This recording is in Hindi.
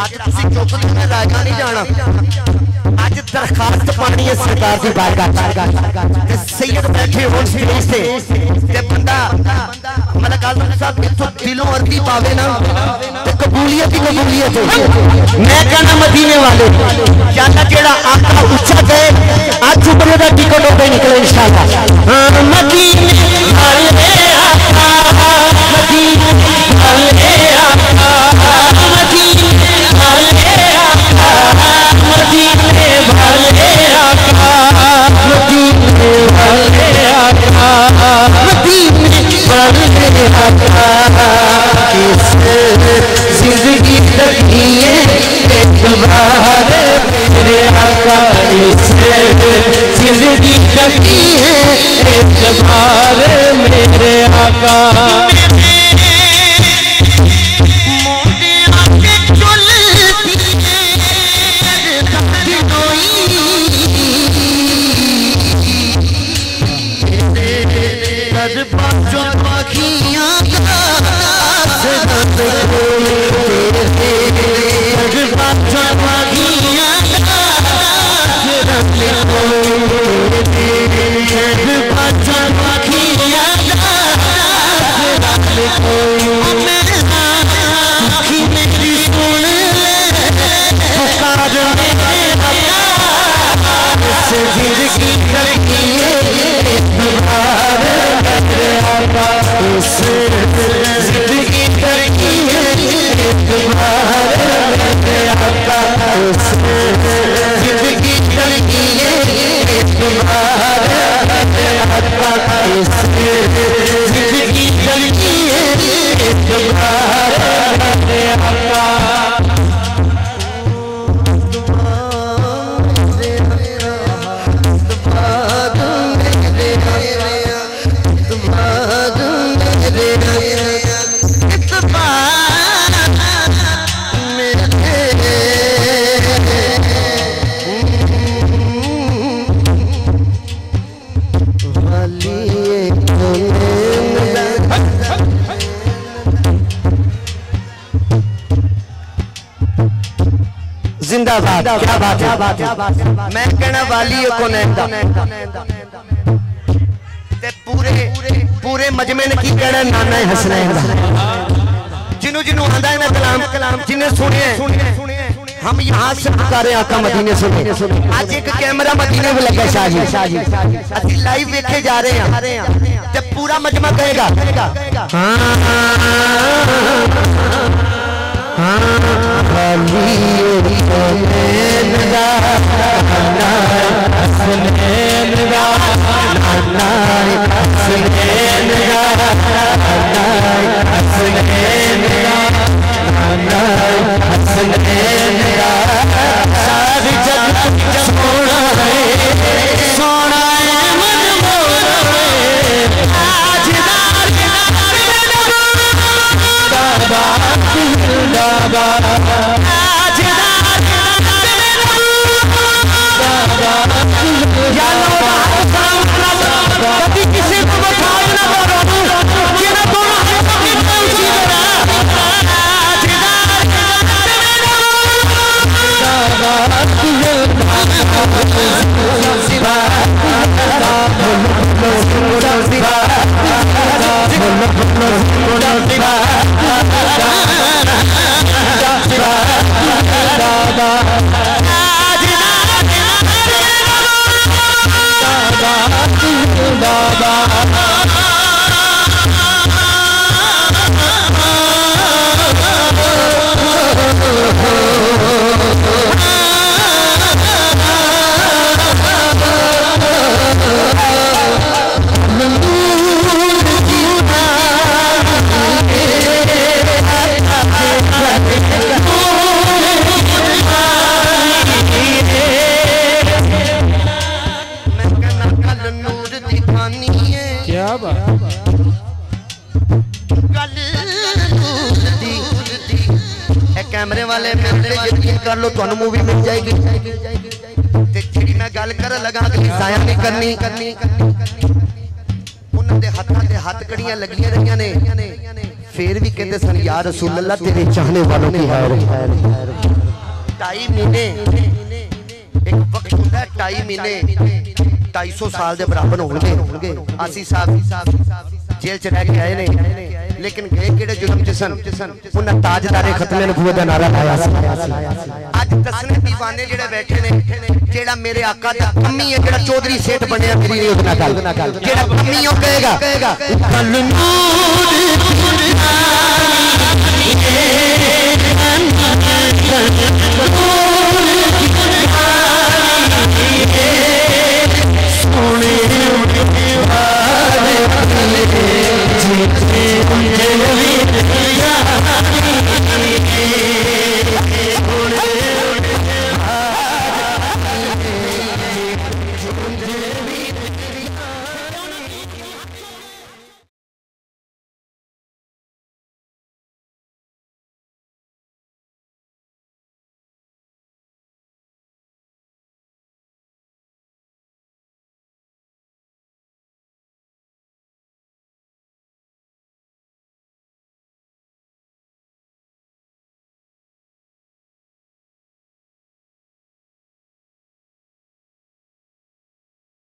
हाथ तुसी चुकदे मैं राजा नहीं जाना आज दरखास्त पानी है सरकार की बारगाह ते सैयद बैठे हो स्टेज ते बंदा मतलब काज़म साहब इत्थों दिलों अर्जी पावे ना ते कबूलियत ही कबूलियत है। मैं कहना मदीने वाले जाना जेड़ा आका उच्चा गए आज उबरे दा टिकट होते निकले इंशाअल्लाह। हां मदीने वाले आका मदीने वाले आका मदीने वाले आका मदीने वाले आका मदीने वाले आका मदीने वाले आका इस जिंदगी तकी एक बार मेरे आका इस जिंदगी तकी एक बार मेरे आका जिंदाबाद क्या बात है मैं कहना वाली को ते पूरे पूरे मजमे ने की कहना नाना हसनैन जिन्हों जिन्हों आंदा है ना कलाम जिन्हें सुने हम यहाँ से पुकारे आका मदीने सुने आज एक कैमरा मदीने में लगा शाहजी असि लाइव देखे जा रहे हैं जब पूरा मजमा कहेगा कैमरे वाले यकीन कर लो तुहानू मूवी मिल जाएगी ते जेड़ी मैं गल कर लगा अगली जाया नहीं करनी उन्हां दे हत्थां ते हत्थ कड़ियां लगियां रहियां ने फिर भी कहते सन या रसूल अल्लाह तेरे चाहने वालों की है 2.5 महीने एक वक्त होता है 2.5 महीने 250 साल के बराबर होंगे आसी साहब जेल च रह के आए ने लेकिन गए किहड़े जुल्म च सन उन्हें ताजदारे खत्मे नबूवत दा नारा लाया अज दसने दीवाने जेड़े बैठे ने जेड़ा मेरे आका दा अम्मी है जेड़ा चौधरी सेठ बनया मेरी नहीं उतना गल जेड़ा अम्मी हो कहेगा कल नूर